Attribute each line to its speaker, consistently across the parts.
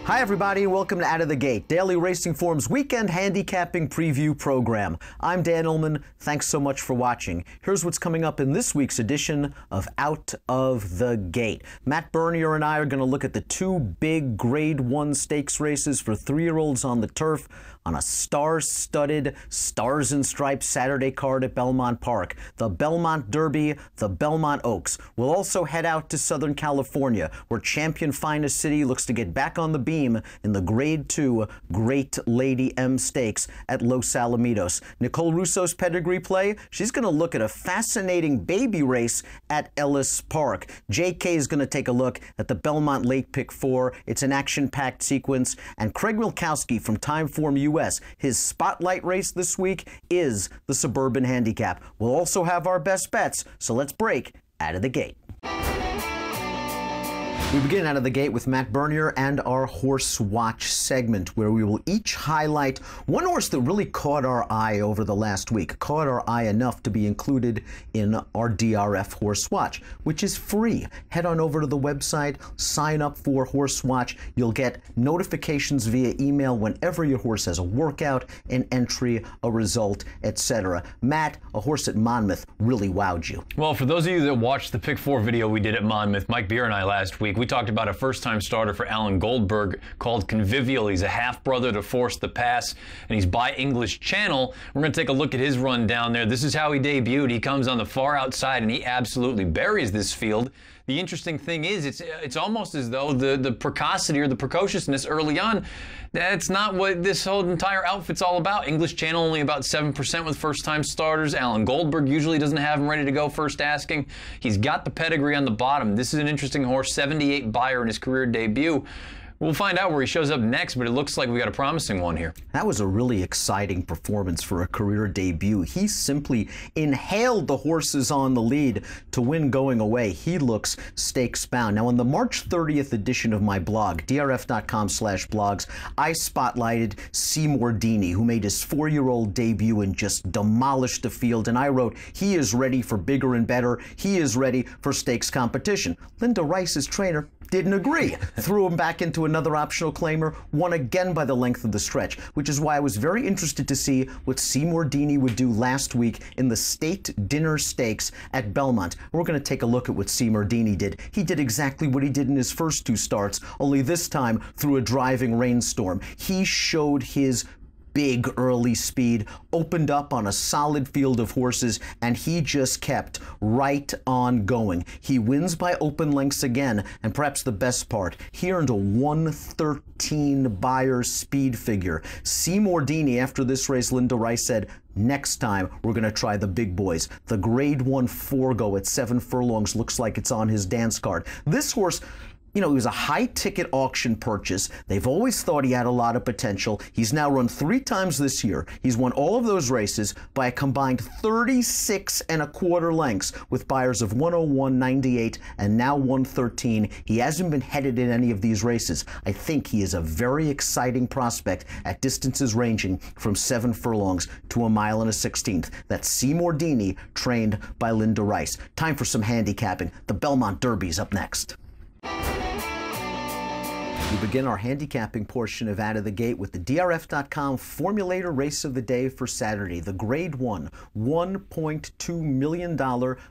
Speaker 1: Hi everybody, welcome to Out of the Gate, Daily Racing Form's weekend handicapping preview program. I'm Dan Ullman, thanks so much for watching. Here's what's coming up in this week's edition of Out of the Gate. Matt Bernier and I are going to look at the two big Grade 1 stakes races for 3-year-olds on the turf on a star-studded, Stars and Stripes Saturday card at Belmont Park. The Belmont Derby, the Belmont Oaks. We'll also head out to Southern California, where champion Finest City looks to get back on the beam in the Grade 2 Great Lady M Stakes at Los Alamitos. Nicole Russo's pedigree play, she's going to look at a fascinating baby race at Ellis Park. JK is going to take a look at the Belmont Late Pick 4. It's an action-packed sequence. And Craig Milkowski from Timeform US, his spotlight race this week is the Suburban Handicap. We'll also have our best bets, so let's break out of the gate. We begin out of the gate with Matt Bernier and our Horse Watch segment, where we will each highlight one horse that really caught our eye over the last week, caught our eye enough to be included in our DRF Horse Watch, which is free. Head on over to the website, sign up for Horse Watch. You'll get notifications via email whenever your horse has a workout, an entry, a result, etc. Matt, a horse at Monmouth really wowed you.
Speaker 2: Well, for those of you that watched the Pick 4 video we did at Monmouth, Mike Beer and I last week, we talked about a first-time starter for Alan Goldberg called Convivial. He's a half-brother to Force the Pass, and he's by English Channel. We're going to take a look at his run down there. This is how he debuted. He comes on the far outside, and he absolutely buries this field. The interesting thing is, it's almost as though the precocity or the precociousness early on, that's not what this whole entire outfit's all about. English Channel only about 7% with first-time starters. Alan Goldberg usually doesn't have him ready to go first asking. He's got the pedigree on the bottom. This is an interesting horse, 78 buyer in his career debut. We'll find out where he shows up next, but it looks like we got a promising one here.
Speaker 1: That was a really exciting performance for a career debut. He simply inhaled the horses on the lead to win going away. He looks stakes bound. Now, in the March 30th edition of my blog, drf.com/blogs, I spotlighted Seymour Deeney, who made his 4-year-old debut and just demolished the field. And I wrote, he is ready for bigger and better. He is ready for stakes competition. Linda Rice's trainer didn't agree. Threw him back into another optional claimer, won again by the length of the stretch, which is why I was very interested to see what Seymour Deeney would do last week in the State Dinner Stakes at Belmont. We're going to take a look at what Seymour Deeney did. He did exactly what he did in his first two starts, only this time through a driving rainstorm. He showed his big early speed, opened up on a solid field of horses, and he just kept right on going. He wins by open lengths again, and perhaps the best part, he earned a 113 buyer speed figure. Seymour Deeney, after this race, Linda Rice said, next time, we're going to try the big boys. The Grade 1 Forgo at 7 furlongs looks like it's on his dance card. This horse, you know, he was a high-ticket auction purchase. They've always thought he had a lot of potential. He's now run 3 times this year. He's won all of those races by a combined 36 1/4 lengths with buyers of 101, 98, and now 113. He hasn't been headed in any of these races. I think he is a very exciting prospect at distances ranging from 7 furlongs to 1 1/16. That's Seymour Deeney, trained by Linda Rice. Time for some handicapping. The Belmont Derby's up next. We begin our handicapping portion of Out of the Gate with the DRF.com Formulator Race of the Day for Saturday, the Grade 1, $1.2 million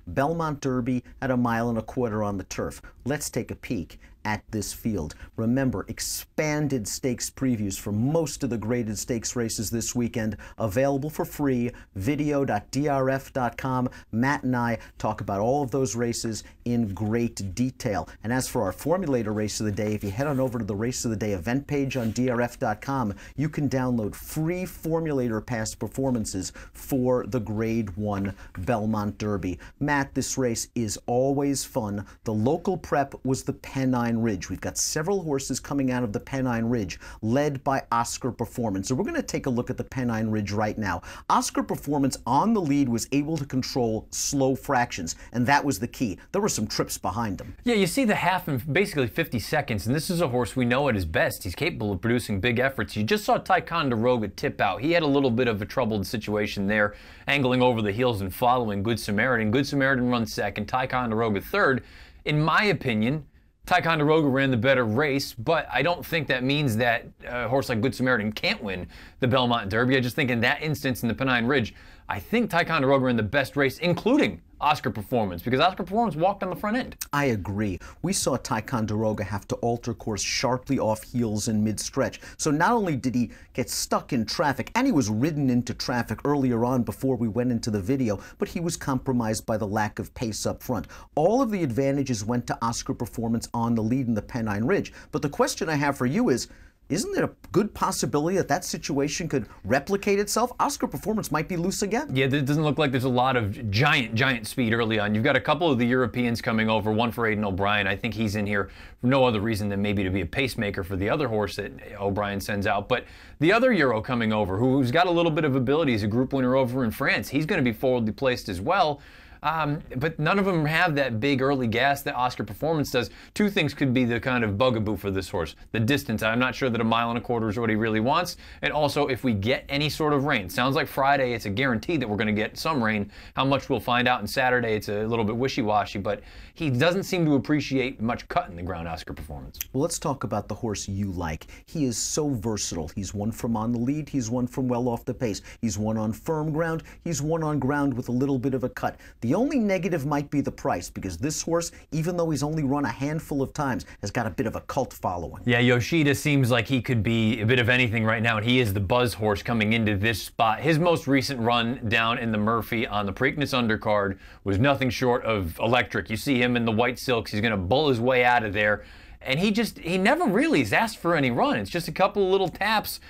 Speaker 1: Belmont Derby at 1 1/4 on the turf. Let's take a peek at this field. Remember, expanded stakes previews for most of the graded stakes races this weekend available for free, video.drf.com. Matt and I talk about all of those races in great detail. And as for our Formulator Race of the Day, if you head on over to the Race of the Day event page on drf.com, you can download free Formulator Pass performances for the Grade 1 Belmont Derby. Matt, this race is always fun. The local prep was the Pennine Ridge. We've got several horses coming out of the Pennine Ridge, led by Oscar Performance. So we're going to take a look at the Pennine Ridge right now. Oscar Performance on the lead was able to control slow fractions, and that was the key. There were some trips behind him.
Speaker 2: Yeah, you see the half in basically 50 seconds, and this is a horse we know at his best. He's capable of producing big efforts. You just saw Ticonderoga tip out. He had a little bit of a troubled situation there, angling over the heels and following Good Samaritan. Good Samaritan runs second, Ticonderoga third. In my opinion, Ticonderoga ran the better race, but I don't think that means that a horse like Good Samaritan can't win the Belmont Derby. I just think in that instance in the Pennine Ridge, I think Ticonderoga ran the best race, including Oscar Performance, because Oscar Performance walked on the front end.
Speaker 1: I agree. We saw Ticonderoga have to alter course sharply off heels in mid-stretch. So not only did he get stuck in traffic, and he was ridden into traffic earlier on before we went into the video, but he was compromised by the lack of pace up front. All of the advantages went to Oscar Performance on the lead in the Pennine Ridge. But the question I have for you is, isn't there a good possibility that that situation could replicate itself? Oscar Performance might be loose again.
Speaker 2: Yeah, it doesn't look like there's a lot of giant speed early on. You've got a couple of the Europeans coming over, one for Aidan O'Brien. I think he's in here for no other reason than maybe to be a pacemaker for the other horse that O'Brien sends out. But the other Euro coming over, who's got a little bit of ability, is a group winner over in France. He's going to be forwardly placed as well. But none of them have that big early gas that Oscar Performance does. Two things could be the kind of bugaboo for this horse. The distance. I'm not sure that 1.25 miles is what he really wants. And also, if we get any sort of rain. Sounds like Friday, it's a guarantee that we're going to get some rain. How much we'll find out. And Saturday, it's a little bit wishy-washy. But he doesn't seem to appreciate much cut in the ground, Oscar Performance.
Speaker 1: Well, let's talk about the horse you like. He is so versatile. He's won from on the lead. He's won from well off the pace. He's won on firm ground. He's won on ground with a little bit of a cut. The only negative might be the price, because this horse, even though he's only run a handful of times, has got a bit of a cult following.
Speaker 2: Yeah, Yoshida seems like he could be a bit of anything right now, and he is the buzz horse coming into this spot. His most recent run down in the Murphy on the Preakness undercard was nothing short of electric. You see him in the white silks. He's going to bull his way out of there, and he never really has asked for any run. It's just a couple of little taps,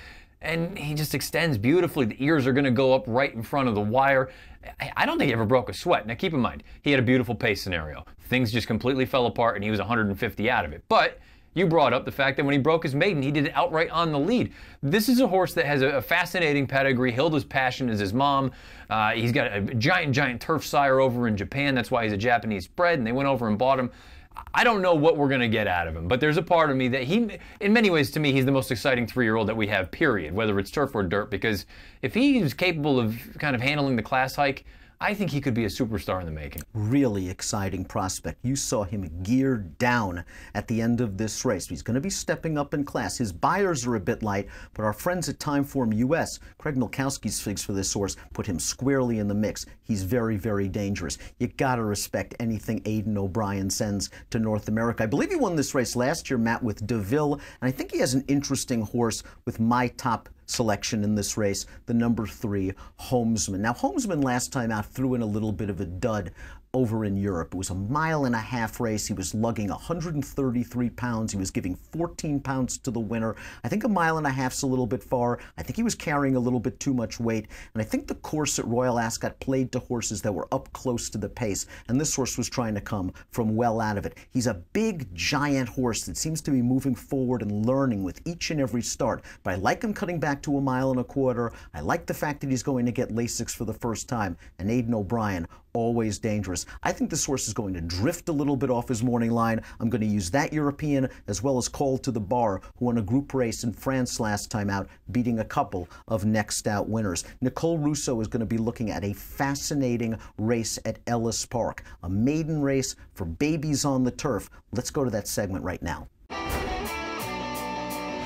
Speaker 2: and he just extends beautifully. The ears are going to go up right in front of the wire. I don't think he ever broke a sweat. Now, keep in mind, he had a beautiful pace scenario. Things just completely fell apart, and he was 150 out of it. But you brought up the fact that when he broke his maiden, he did it outright on the lead. This is a horse that has a fascinating pedigree. Hilda's Passion is his mom. He's got a giant turf sire over in Japan. That's why he's a Japanese bred, and they went over and bought him. I don't know what we're going to get out of him, but there's a part of me that in many ways, to me, he's the most exciting 3-year-old that we have, period, whether it's turf or dirt, because if he's capable of kind of handling the class hike, I think he could be a superstar in the making.
Speaker 1: Really exciting prospect. You saw him geared down at the end of this race. He's going to be stepping up in class. His buyers are a bit light, but our friends at Timeform US, Craig Milkowski's figs for this horse, put him squarely in the mix. He's very dangerous. You got to respect anything Aidan O'Brien sends to North America. I believe he won this race last year, Matt, with DeVille, and I think he has an interesting horse with my top selection in this race, the number 3, Homesman. Now, Homesman last time out threw in a little bit of a dud over in Europe. It was a 1.5 mile race. He was lugging 133 pounds. He was giving 14 pounds to the winner. I think 1.5 miles a little bit far. I think he was carrying a little bit too much weight. And I think the course at Royal Ascot played to horses that were up close to the pace. And this horse was trying to come from well out of it. He's a big, giant horse that seems to be moving forward and learning with each and every start. But I like him cutting back to 1.25 miles. I like the fact that he's going to get Lasix for the first time. And Aidan O'Brien, always dangerous. I think this horse is going to drift a little bit off his morning line. I'm going to use that European as well as Call to the Bar, who won a group race in France last time out, beating a couple of next out winners. Nicole Russo is going to be looking at a fascinating race at Ellis Park, a maiden race for babies on the turf. Let's go to that segment right now.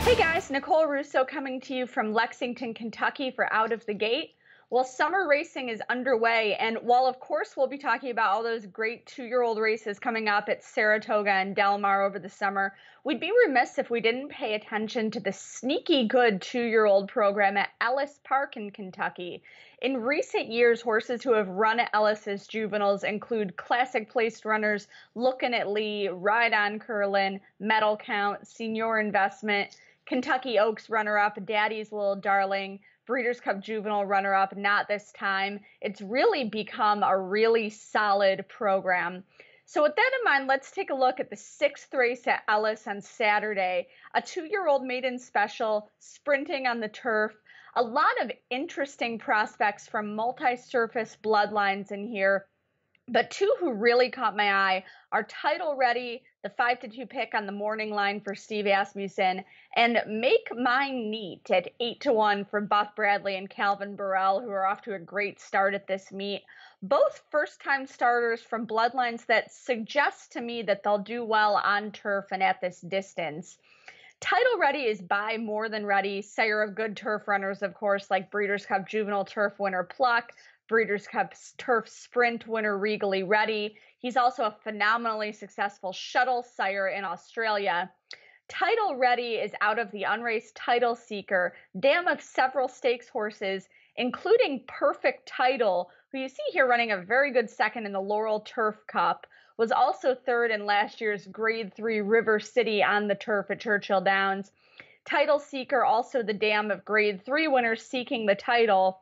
Speaker 3: Hey guys, Nicole Russo coming to you from Lexington, Kentucky for Out of the Gate. Well, summer racing is underway, and while of course we'll be talking about all those great 2-year-old races coming up at Saratoga and Del Mar over the summer, we'd be remiss if we didn't pay attention to the sneaky good 2-year-old program at Ellis Park in Kentucky. In recent years, horses who have run at Ellis as juveniles include classic placed runners Lookin' at Lee, Ride on Curlin, Medal Count, Senior Investment, Kentucky Oaks runner-up Daddy's Little Darling, Breeders' Cup Juvenile runner-up, Not This Time. It's really become a really solid program. So with that in mind, let's take a look at the 6th race at Ellis on Saturday, a 2-year-old maiden special, sprinting on the turf. A lot of interesting prospects from multi-surface bloodlines in here, but 2 who really caught my eye are Title Ready, the 5-2 pick on the morning line for Steve Asmussen, and Make Mine Neat at 8-1 for Buff Bradley and Calvin Burrell, who are off to a great start at this meet. Both first-time starters from bloodlines that suggest to me that they'll do well on turf and at this distance. Title Ready is by More Than Ready, sire of good turf runners, of course, like Breeders' Cup Juvenile Turf winner Pluck, Breeders' Cup Turf Sprint winner Regally Ready. He's also a phenomenally successful shuttle sire in Australia. Title Ready is out of the unraced Title Seeker, dam of several stakes horses, including Perfect Title, who you see here running a very good second in the Laurel Turf Cup, was also third in last year's Grade 3 River City on the turf at Churchill Downs. Title Seeker, also the dam of Grade 3 winners seeking the title.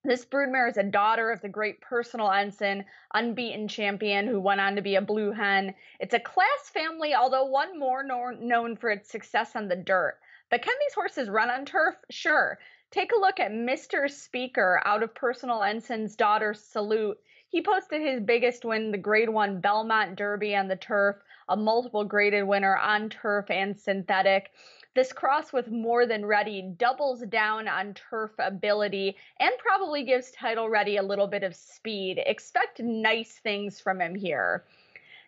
Speaker 3: This broodmare is a daughter of the great Personal Ensign, unbeaten champion who went on to be a blue hen. It's a class family, although one more known for its success on the dirt. But can these horses run on turf? Sure. Take a look at Mr. Speaker out of Personal Ensign's daughter Salute. He posted his biggest win, the Grade 1 Belmont Derby on the turf, a multiple graded winner on turf and synthetic. This cross with More Than Ready doubles down on turf ability and probably gives Title Ready a little bit of speed. Expect nice things from him here.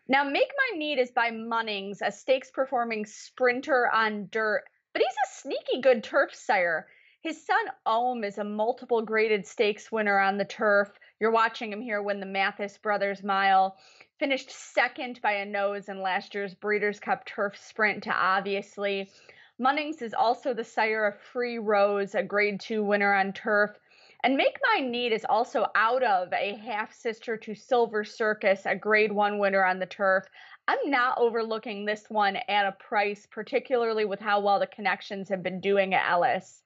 Speaker 3: Now, Make My Need is by Munnings, a stakes-performing sprinter on dirt, but he's a sneaky good turf sire. His son, Ohm, is a multiple graded stakes winner on the turf. You're watching him here win the Mathis Brothers Mile. Finished second by a nose in last year's Breeders' Cup Turf Sprint to Obviously. Munnings is also the sire of Free Rose, a Grade 2 winner on turf. And Make My Need is also out of a half-sister to Silver Circus, a Grade 1 winner on the turf. I'm not overlooking this one at a price, particularly with how well the connections have been doing at Ellis.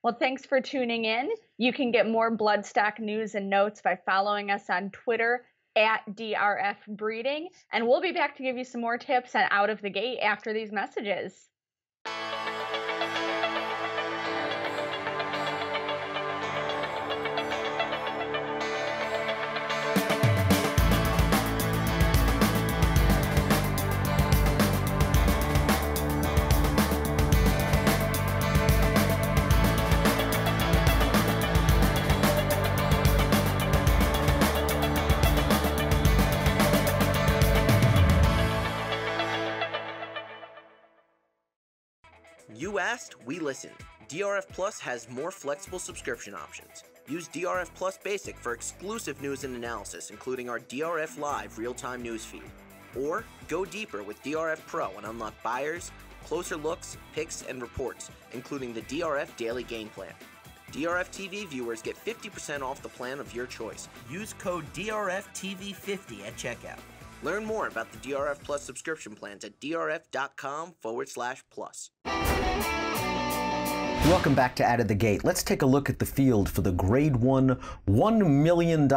Speaker 3: Well, thanks for tuning in. You can get more Bloodstock news and notes by following us on Twitter at DRF Breeding. And we'll be back to give you some more tips on Out of the Gate after these messages.
Speaker 4: You asked, we listened. DRF Plus has more flexible subscription options. Use DRF Plus Basic for exclusive news and analysis, including our DRF Live real-time news feed. Or go deeper with DRF Pro and unlock buyers, closer looks, picks, and reports, including the DRF Daily Game Plan. DRF TV viewers get 50% off the plan of your choice. Use code DRFTV50 at checkout. Learn more about the DRF Plus subscription plans at drf.com/plus.
Speaker 1: Welcome back to Out of the Gate. Let's take a look at the field for the Grade 1 $1 million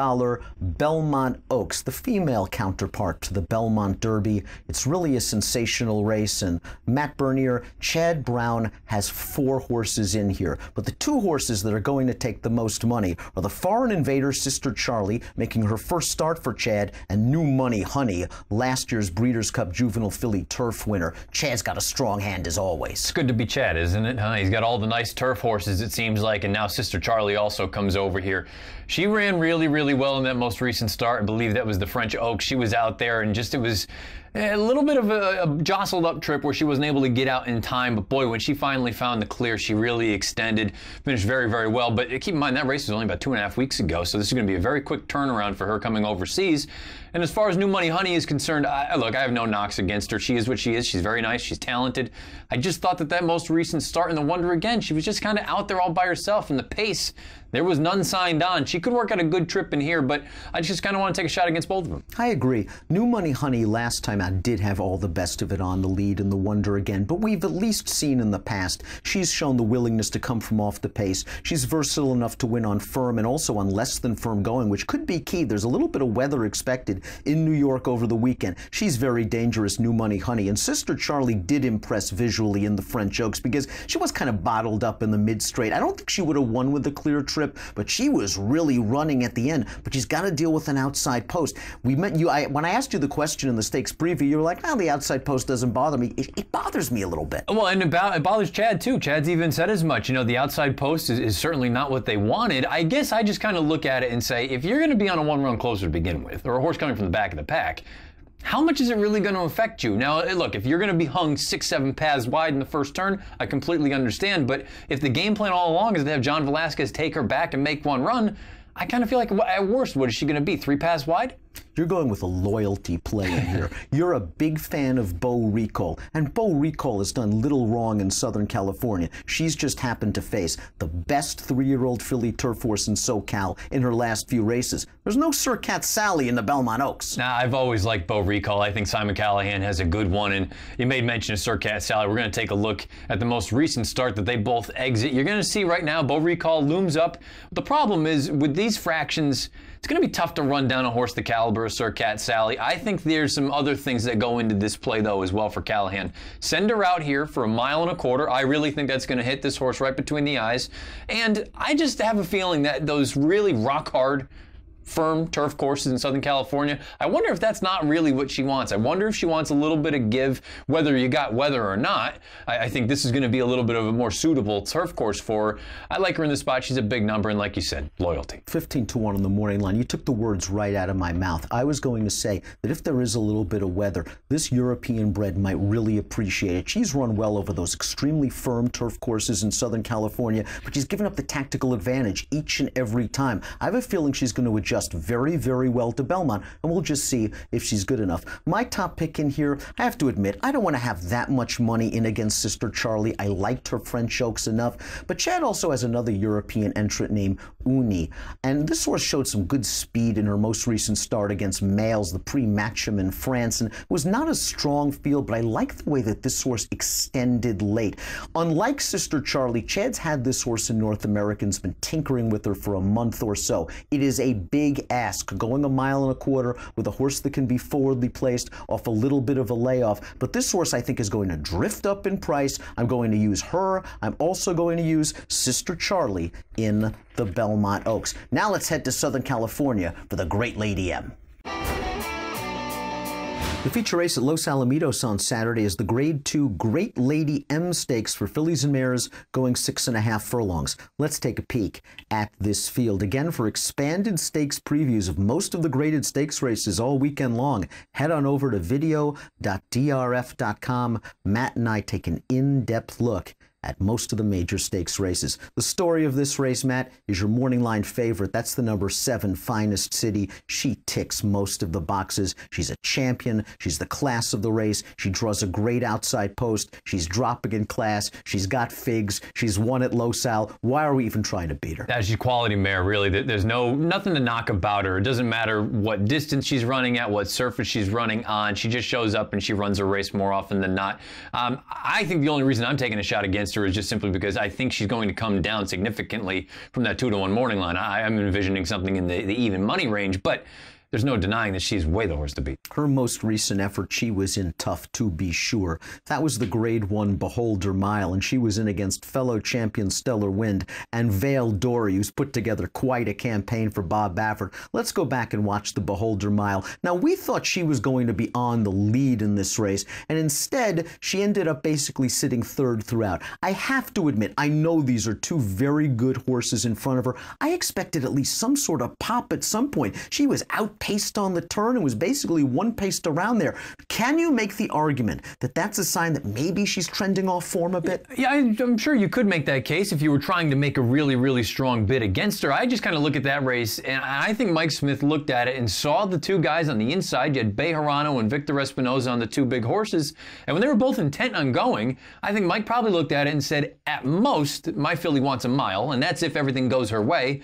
Speaker 1: Belmont Oaks, the female counterpart to the Belmont Derby. It's really a sensational race, and Matt Bernier, Chad Brown has 4 horses in here. But the 2 horses that are going to take the most money are the Foreign Invader, Sister Charlie, making her first start for Chad, and New Money Honey, last year's Breeders' Cup Juvenile Filly Turf winner. Chad's got a strong hand as always.
Speaker 2: It's good to be Chad, isn't it? He's got all the nice turf horses, it seems like, and now Sister Charlie also comes over here. She ran really, really well in that most recent start. I believe that was the French Oaks. She was out there, and just it was a little bit of a jostled up trip where she wasn't able to get out in time, but boy, when she finally found the clear, she really extended, finished very, very well. But keep in mind, that race was only about 2.5 weeks ago, so this is going to be a very quick turnaround for her coming overseas. And as far as New Money Honey is concerned, look, I have no knocks against her. She is what she is. She's very nice. She's talented. I just thought that most recent start in the Wonder again, she was just kind of out there all by herself, and the pace, there was none signed on. She could work out a good trip in here, but I just kind of want to take a shot against both of them.
Speaker 1: I agree. New Money Honey last time out did have all the best of it on the lead in the Wonder again, but we've at least seen in the past she's shown the willingness to come from off the pace. She's versatile enough to win on firm and also on less than firm going, which could be key. There's a little bit of weather expected in New York over the weekend. She's very dangerous, New Money Honey. And Sister Charlie did impress visually in the French Oaks because she was kind of bottled up in the mid-straight. I don't think she would have won with a clear trip, trip, but she was really running at the end. But she's got to deal with an outside post. We met you. When I asked you the question in the stakes preview, you were like, "Well, the outside post doesn't bother me." It bothers me a little bit.
Speaker 2: Well, and it bothers Chad too. Chad's even said as much. You know, the outside post is certainly not what they wanted. I guess I just kind of look at it and say, if you're going to be on a one-run closer to begin with, or a horse coming from the back of the pack, how much is it really going to affect you? Now, look, if you're going to be hung 6-7 paths wide in the first turn, I completely understand. But if the game plan all along is to have John Velasquez take her back and make one run, I kind of feel like at worst, what is she going to be? 3 paths wide?
Speaker 1: You're going with a loyalty play in here. You're a big fan of Bo Recall, and Bo Recall has done little wrong in Southern California. She's just happened to face the best 3-year-old filly turf horse in SoCal in her last few races. There's no Sir Cat Sally in the Belmont Oaks.
Speaker 2: Nah, I've always liked Bo Recall. I think Simon Callahan has a good one, and you made mention of Sir Cat Sally. We're going to take a look at the most recent start that they both exit. You're going to see right now Bo Recall looms up. The problem is with these fractions, it's going to be tough to run down a horse the caliber of Sir Cat Sally. I think there's some other things that go into this play, though, as well for Callahan. Send her out here for 1.25 miles. I really think that's going to hit this horse right between the eyes. And I just have a feeling that those really rock-hard, firm turf courses in Southern California, I wonder if that's not really what she wants. I wonder if she wants a little bit of give, whether you got weather or not. I think this is going to be a little bit of a more suitable turf course for her. I like her in the spot. She's a big number, and like you said, loyalty.
Speaker 1: 15-1 on the morning line. You took the words right out of my mouth. I was going to say that if there is a little bit of weather, this European bred might really appreciate it. She's run well over those extremely firm turf courses in Southern California, but she's given up the tactical advantage each and every time. I have a feeling she's going to adjust very, very well to Belmont, and we'll just see if she's good enough. My top pick in here, I have to admit, I don't want to have that much money in against Sister Charlie. I liked her French Oaks enough, but Chad also has another European entrant named Uni, and this horse showed some good speed in her most recent start against Males, the pre-Matcham in France, and it was not a strong field, but I like the way that this horse extended late. Unlike Sister Charlie, Chad's had this horse in North American's been tinkering with her for a month or so. It is a big ask, going 1.25 miles with a horse that can be forwardly placed off a little bit of a layoff. But this horse, I think, is going to drift up in price. I'm going to use her. I'm also going to use Sister Charlie in the Belmont Oaks. Now let's head to Southern California for the Great Lady M. The feature race at Los Alamitos on Saturday is the Grade 2 Great Lady M Stakes for fillies and mares going 6.5 furlongs. Let's take a peek at this field. Again, for expanded stakes previews of most of the graded stakes races all weekend long, head on over to video.drf.com. Matt and I take an in-depth look at most of the major stakes races. The story of this race, Matt, is your morning line favorite. That's the number 7, Finest City. She ticks most of the boxes. She's a champion. She's the class of the race. She draws a great outside post. She's dropping in class. She's got figs. She's won at Los Al. Why are we even trying to beat her?
Speaker 2: She's quality mare, really. There's nothing to knock about her. It doesn't matter what distance she's running at, what surface she's running on. She just shows up and she runs a race more often than not. I think the only reason I'm taking a shot against her is just simply because I think she's going to come down significantly from that 2-1 morning line. I'm envisioning something in the even money range, but there's no denying that she's way the horse to beat.
Speaker 1: Her most recent effort, she was in tough, to be sure. That was the Grade 1 Beholder Mile, and she was in against fellow champion Stellar Wind and Vale Dory, who's put together quite a campaign for Bob Baffert. Let's go back and watch the Beholder Mile. Now, we thought she was going to be on the lead in this race, and instead, she ended up basically sitting third throughout. I have to admit, I know these are two very good horses in front of her. I expected at least some sort of pop at some point. She was outpaced on the turn and was basically one-paced around there. Can you make the argument that that's a sign that maybe she's trending off form a bit?
Speaker 2: Yeah, I'm sure you could make that case if you were trying to make a really, really strong bid against her. I just kind of look at that race, and I think Mike Smith looked at it and saw the two guys on the inside. You had Bejarano and Victor Espinoza on the two big horses, and when they were both intent on going, I think Mike probably looked at it and said, at most, my filly wants 1 mile, and that's if everything goes her way.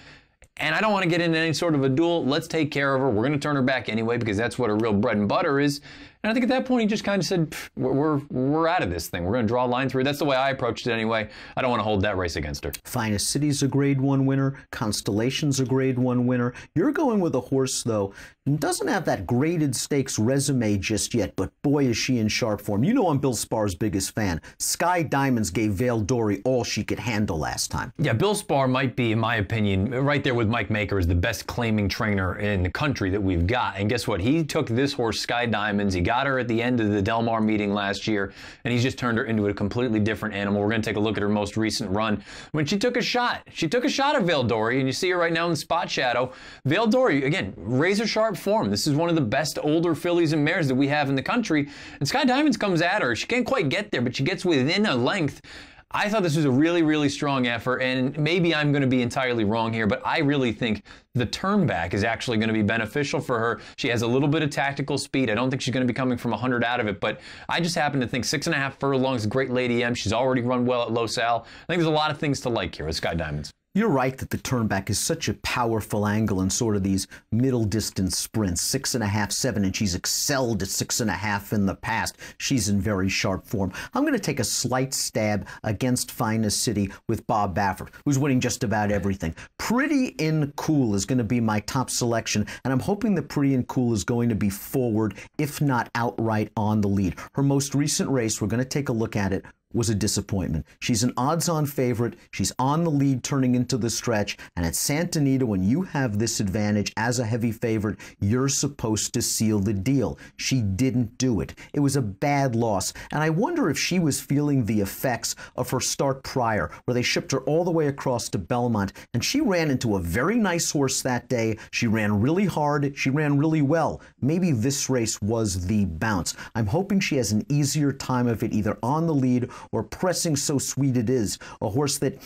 Speaker 2: And I don't want to get into any sort of a duel. Let's take care of her. We're going to turn her back anyway because that's what her real bread and butter is. And I think at that point he just kind of said, we're out of this thing. We're going to draw a line through it. That's the way I approached it anyway. I don't want to hold that race against her.
Speaker 1: Finest City's a Grade 1 winner. Constellation's a Grade 1 winner. You're going with a horse, though, and doesn't have that graded stakes resume just yet, but boy, is she in sharp form. You know I'm Bill Sparr's biggest fan. Sky Diamonds gave Vale Dory all she could handle last time.
Speaker 2: Yeah, Bill Sparr might be, in my opinion, right there with Mike Maker, as the best claiming trainer in the country that we've got. And guess what? He took this horse, Sky Diamonds. He got her at the end of the Del Mar meeting last year, and he's just turned her into a completely different animal. We're going to take a look at her most recent run when she took a shot. She took a shot at Vale Dory, and you see her right now in the spot shadow. Vale Dory, again, razor sharp form. This is one of the best older fillies and mares that we have in the country. And Sky Diamonds comes at her. She can't quite get there, but she gets within a length. I thought this was a really, really strong effort, and maybe I'm going to be entirely wrong here, but I really think the turn back is actually going to be beneficial for her. She has a little bit of tactical speed. I don't think she's going to be coming from 100 out of it, but I just happen to think 6.5 furlongs, great Lady M. She's already run well at Los Al. I think there's a lot of things to like here with Sky Diamonds.
Speaker 1: You're right that the turnback is such a powerful angle in sort of these middle distance sprints, 6.5, 7, and she's excelled at 6.5 in the past. She's in very sharp form. I'm going to take a slight stab against Finest City with Bob Baffert, who's winning just about everything. Pretty in Cool is going to be my top selection, and I'm hoping that Pretty in Cool is going to be forward, if not outright on the lead. Her most recent race, we're going to take a look at it, was a disappointment. She's an odds-on favorite. She's on the lead turning into the stretch. And at Santa Anita, when you have this advantage as a heavy favorite, you're supposed to seal the deal. She didn't do it. It was a bad loss. And I wonder if she was feeling the effects of her start prior, where they shipped her all the way across to Belmont. And she ran into a very nice horse that day. She ran really hard. She ran really well. Maybe this race was the bounce. I'm hoping she has an easier time of it, either on the lead or pressing So Sweet It Is, a horse that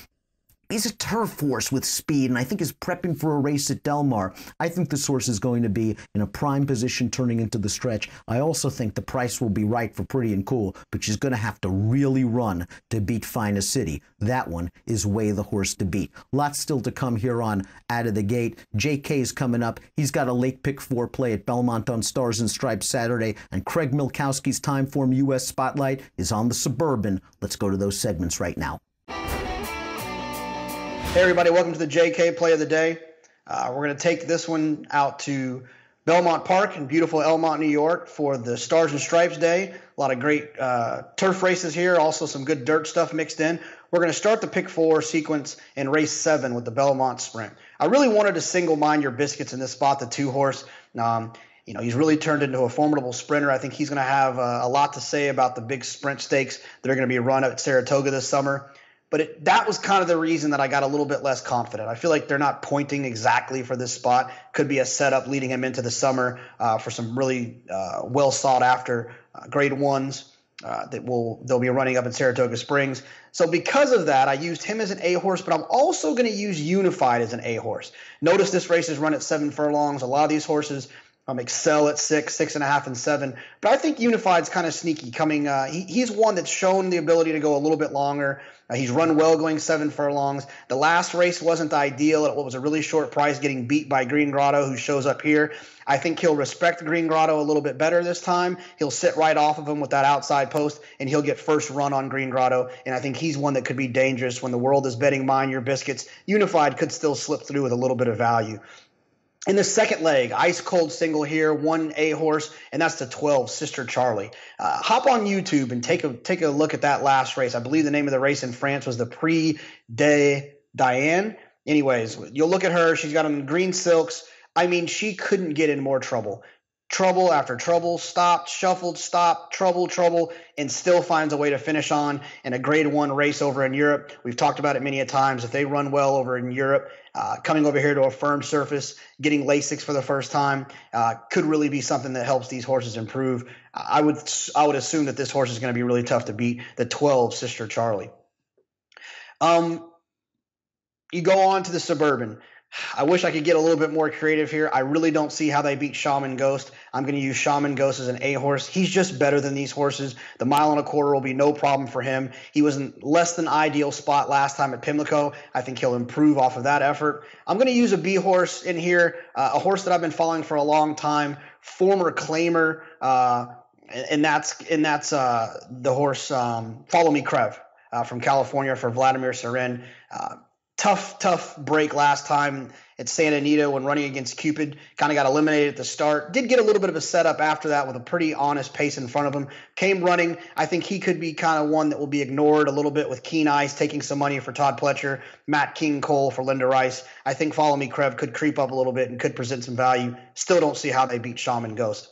Speaker 1: is a turf horse with speed and I think is prepping for a race at Del Mar. I think this horse is going to be in a prime position turning into the stretch. I also think the price will be right for Pretty and Cool, but she's going to have to really run to beat Finest City. That one is way the horse to beat. Lots still to come here on Out of the Gate. JK's coming up. He's got a late pick 4 play at Belmont on Stars and Stripes Saturday, and Craig Milkowski's Time Form U.S. Spotlight is on the Suburban. Let's go to those segments right now.
Speaker 5: Hey everybody, welcome to the JK Play of the Day. We're going to take this one out to Belmont Park in beautiful Elmont, New York for the Stars and Stripes Day. A lot of great turf races here, also some good dirt stuff mixed in. We're going to start the pick 4 sequence in race 7 with the Belmont Sprint. I really wanted to single Mind Your Biscuits in this spot, the 2-horse. You know, he's really turned into a formidable sprinter. I think he's going to have a lot to say about the big sprint stakes that are going to be run at Saratoga this summer. But that was kind of the reason that I got a little bit less confident. I feel like they're not pointing exactly for this spot. Could be a setup leading him into the summer for some really well sought after grade 1s that they'll be running up in Saratoga Springs. So because of that, I used him as an A horse, but I'm also going to use Unified as an A horse. Notice this race is run at 7 furlongs. A lot of these horses excel at 6, 6.5, and 7. But I think Unified's kind of sneaky coming. He's one that's shown the ability to go a little bit longer. He's run well going 7 furlongs. The last race wasn't ideal at what was a really short price, getting beat by Green Grotto, who shows up here. I think he'll respect Green Grotto a little bit better this time. He'll sit right off of him with that outside post, and he'll get first run on Green Grotto. And I think he's one that could be dangerous when the world is betting Mind Your Biscuits. Unified could still slip through with a little bit of value. In the second leg, ice cold single here, 1 A horse, and that's the 12, Sister Charlie. Hop on YouTube and take a look at that last race. I believe the name of the race in France was the Prix de Diane. Anyways, you'll look at her. She's got on green silks. I mean, she couldn't get in more trouble. Trouble after trouble, stopped, shuffled, stopped, trouble, and still finds a way to finish on in a grade 1 race over in Europe. We've talked about it many a times. If they run well over in Europe, coming over here to a firm surface, getting Lasix for the first time, could really be something that helps these horses improve. I would assume that this horse is going to be really tough to beat, the 12, Sister Charlie. You go on to the Suburban. I wish I could get a little bit more creative here. I really don't see how they beat Shaman Ghost. I'm going to use Shaman Ghost as an A horse. He's just better than these horses. The 1.25 miles will be no problem for him. He was in less than ideal spot last time at Pimlico. I think he'll improve off of that effort. I'm going to use a B horse in here, a horse that I've been following for a long time, former claimer, and that's the horse Follow Me Krev from California for Vladimir Serin. Tough break last time at Santa Anita when running against Cupid. Kind of got eliminated at the start. Did get a little bit of a setup after that with a pretty honest pace in front of him. Came running. I think he could be kind of one that will be ignored a little bit with Keen Eyes taking some money for Todd Pletcher, Matt King Cole for Linda Rice. I think Follow Me Krev could creep up a little bit and could present some value. Still don't see how they beat Shaman Ghost.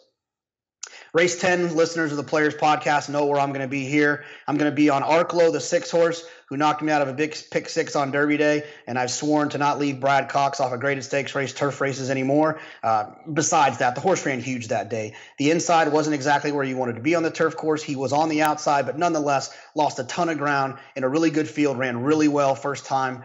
Speaker 5: Race 10, listeners of the Players Podcast know where I'm going to be here. I'm going to be on Arklow, the 6 horse, who knocked me out of a big pick 6 on Derby Day, and I've sworn to not leave Brad Cox off a graded stakes race, turf races anymore. Besides that, the horse ran huge that day. The inside wasn't exactly where you wanted to be on the turf course. He was on the outside, but nonetheless lost a ton of ground in a really good field, ran really well first time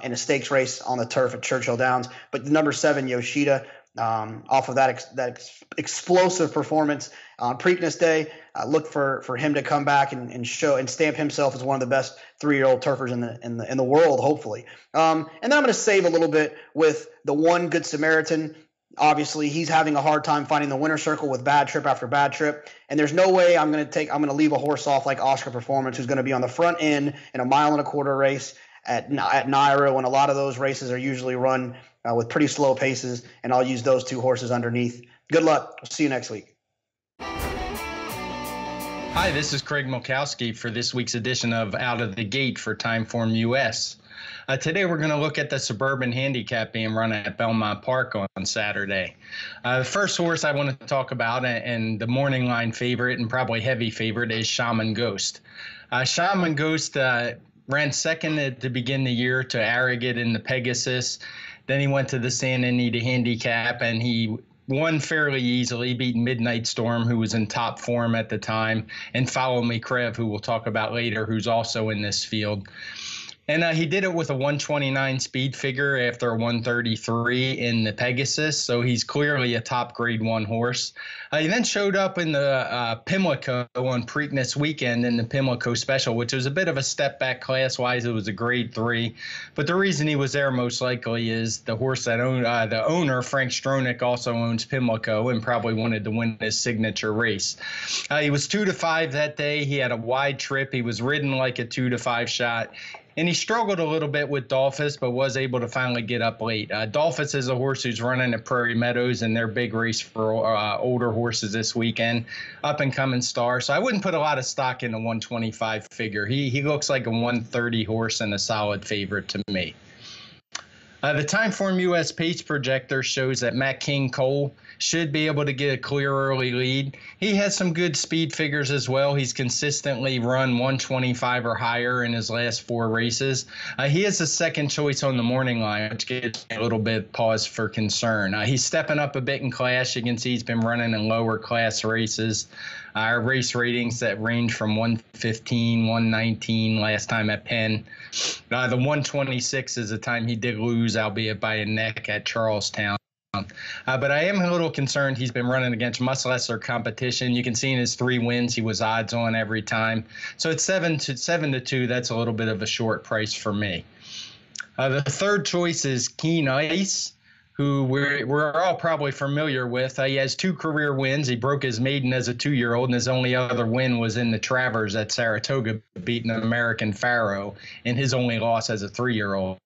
Speaker 5: in a stakes race on the turf at Churchill Downs. But the number 7, Yoshida, off of that explosive performance on Preakness Day, look for him to come back and show and stamp himself as one of the best 3-year-old turfers in the world, hopefully. And then I'm going to save a little bit with the 1 Good Samaritan. Obviously, he's having a hard time finding the winner's circle with bad trip after bad trip, and there's no way I'm going to leave a horse off like Oscar Performance, who's going to be on the front end in a 1.25 mile race at Naira, when a lot of those races are usually run with pretty slow paces, and I'll use those 2 horses underneath. Good luck. We'll see you next week.
Speaker 6: Hi, this is Craig Milkowski for this week's edition of Out of the Gate for Timeform US. Today we're going to look at the Suburban Handicap being run at Belmont Park on Saturday. The first horse I want to talk about, and the morning line favorite and probably heavy favorite, is Shaman Ghost. Shaman Ghost ran second to begin the year to Arrogate in the Pegasus. Then he went to the Santa Anita Handicap, and he won fairly easily, beat Midnight Storm, who was in top form at the time, and Follow Me Krev, who we'll talk about later, who's also in this field. And he did it with a 129 speed figure after a 133 in the Pegasus, so he's clearly a top grade 1 horse. He then showed up in the Pimlico on Preakness weekend in the Pimlico Special, which was a bit of a step back class-wise. It was a grade 3, but the reason he was there most likely is the horse that the owner, Frank Stronach, also owns Pimlico and probably wanted to win his signature race. He was 2-5 that day. He had a wide trip. He was ridden like a 2-5 shot. And he struggled a little bit with Dolphus, but was able to finally get up late. Dolphus is a horse who's running at Prairie Meadows in their big race for older horses this weekend. Up-and-coming star. So I wouldn't put a lot of stock in the 125 figure. He looks like a 130 horse and a solid favorite to me. The Timeform US pace projector shows that Matt King Cole should be able to get a clear early lead. He has some good speed figures as well. He's consistently run 125 or higher in his last 4 races. He is the second choice on the morning line, which gives me a little bit pause for concern. He's stepping up a bit in class. You can see he's been running in lower class races. Our race ratings that range from 115, 119 last time at Penn. The 126 is the time he did lose, albeit by a neck, at Charlestown. But I am a little concerned. He's been running against much lesser competition. You can see in his 3 wins, he was odds on every time. So it's 7-2. That's a little bit of a short price for me. The third choice is Keen Ice, who we're all probably familiar with. He has 2 career wins. He broke his maiden as a 2-year-old, and his only other win was in the Travers at Saratoga, beating American Pharaoh, and his only loss as a 3-year-old.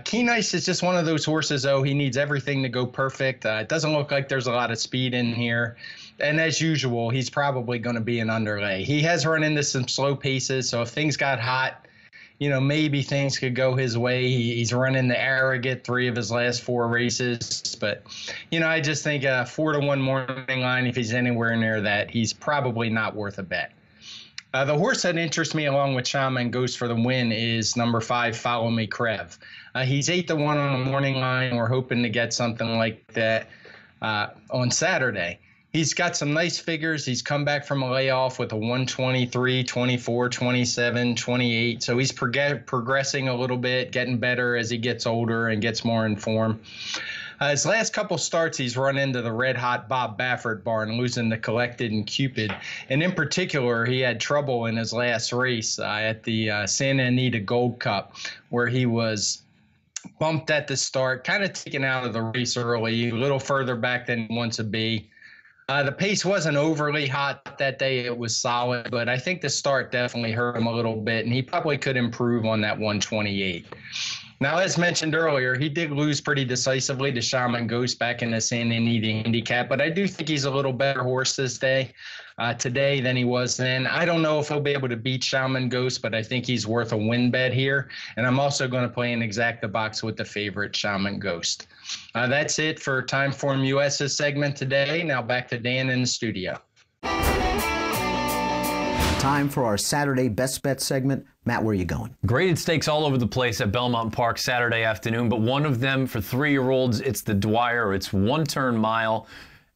Speaker 6: Keen Ice is just one of those horses, though. He needs everything to go perfect. It doesn't look like there's a lot of speed in here. And as usual, he's probably going to be an underlay. He has run into some slow paces, so if things got hot, maybe things could go his way. He's running the Arrogate 3 of his last 4 races. But, I just think a 4-1 morning line, if he's anywhere near that, he's probably not worth a bet. The horse that interests me along with Shaman Ghost for the win is number 5, Follow Me Krev. He's 8-1 on the morning line. We're hoping to get something like that on Saturday. He's got some nice figures. He's come back from a layoff with a 123, 24, 27, 28. So he's progressing a little bit, getting better as he gets older and gets more in form. His last couple starts, he's run into the red-hot Bob Baffert barn, losing to Collected and Cupid. And in particular, he had trouble in his last race at the Santa Anita Gold Cup, where he was bumped at the start, kind of taken out of the race early, a little further back than he wants to be. The pace wasn't overly hot that day. It was solid, but I think the start definitely hurt him a little bit, and he probably could improve on that 128. Now, as mentioned earlier, he did lose pretty decisively to Shaman Ghost back in the San Anita handicap, but I do think he's a little better horse this day, today than he was then. I don't know if he'll be able to beat Shaman Ghost, but I think he's worth a win bet here. And I'm also going to play an exacta box with the favorite Shaman Ghost. That's it for Timeform US's segment today. Now back to Dan in the studio.
Speaker 1: Time for our Saturday Best Bet segment. Matt, where are you going?
Speaker 2: Graded stakes all over the place at Belmont Park Saturday afternoon, but one of them for 3-year-olds, it's the Dwyer. It's 1-turn mile,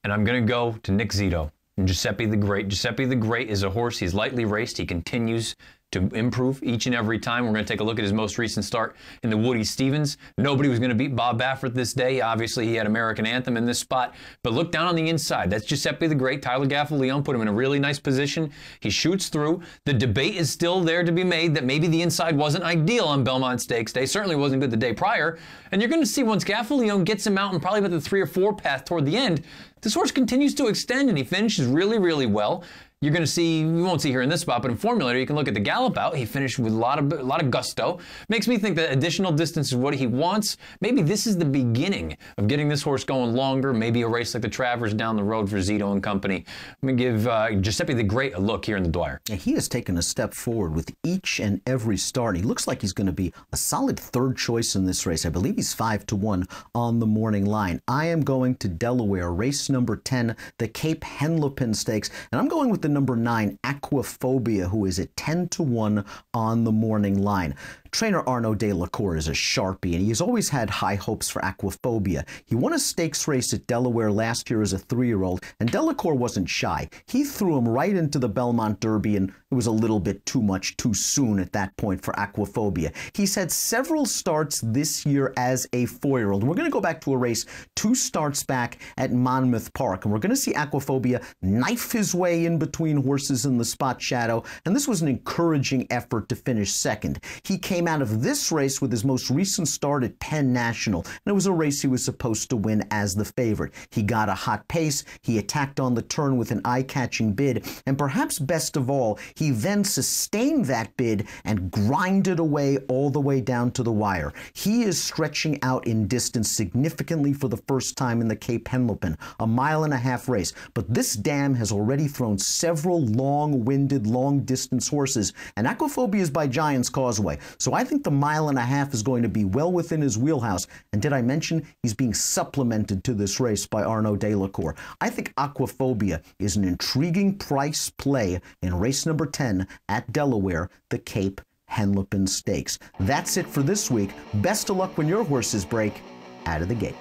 Speaker 2: and I'm going to go to Nick Zito and Giuseppe the Great. Giuseppe the Great is a horse. He's lightly raced. He continues to improve each and every time. We're going to take a look at his most recent start in the Woody Stevens. Nobody was going to beat Bob Baffert this day. Obviously, he had American Anthem in this spot. But look down on the inside. That's Giuseppe the Great. Tyler Gaffalione put him in a really nice position. He shoots through. The debate is still there to be made that maybe the inside wasn't ideal on Belmont Stakes Day. Certainly wasn't good the day prior. And you're going to see once Gaffalione gets him out and probably about the 3 or 4 path toward the end, this horse continues to extend and he finishes really, really well. You're going to see, you won't see here in this spot, but in Formulator, you can look at the gallop out. He finished with a lot of gusto. Makes me think that additional distance is what he wants. Maybe this is the beginning of getting this horse going longer. Maybe a race like the Travers down the road for Zito and company. I'm going to give Giuseppe the Great a look here in the Dwyer.
Speaker 1: Yeah, he has taken a step forward with each and every start. He looks like he's going to be a solid third choice in this race. I believe he's 5-1 on the morning line. I am going to Delaware, race number 10, the Cape Henlopen Stakes, and I'm going with the number 9, Aquaphobia, who is at 10-1 on the morning line. Trainer Arnaud Delacour is a Sharpie, and he has always had high hopes for Aquaphobia. He won a stakes race at Delaware last year as a 3-year-old, and Delacour wasn't shy. He threw him right into the Belmont Derby, and it was a little bit too much too soon at that point for Aquaphobia. He's had several starts this year as a 4-year-old. We're going to go back to a race 2 starts back at Monmouth Park, and we're going to see Aquaphobia knife his way in between horses in the spot shadow, and this was an encouraging effort to finish second. He came out of this race with his most recent start at Penn National, and it was a race he was supposed to win as the favorite. He got a hot pace, he attacked on the turn with an eye-catching bid, and perhaps best of all, he then sustained that bid and grinded away all the way down to the wire. He is stretching out in distance significantly for the first time in the Cape Henlopen, a 1.5-mile race, but this dam has already thrown several long-winded, long-distance horses, and Aquaphobia is by Giant's Causeway, so I think the 1.5 miles is going to be well within his wheelhouse. And did I mention he's being supplemented to this race by Arnaud Delacour? I think Aquaphobia is an intriguing price play in race number 10 at Delaware, the Cape Henlopen Stakes. That's it for this week. Best of luck when your horses break out of the gate.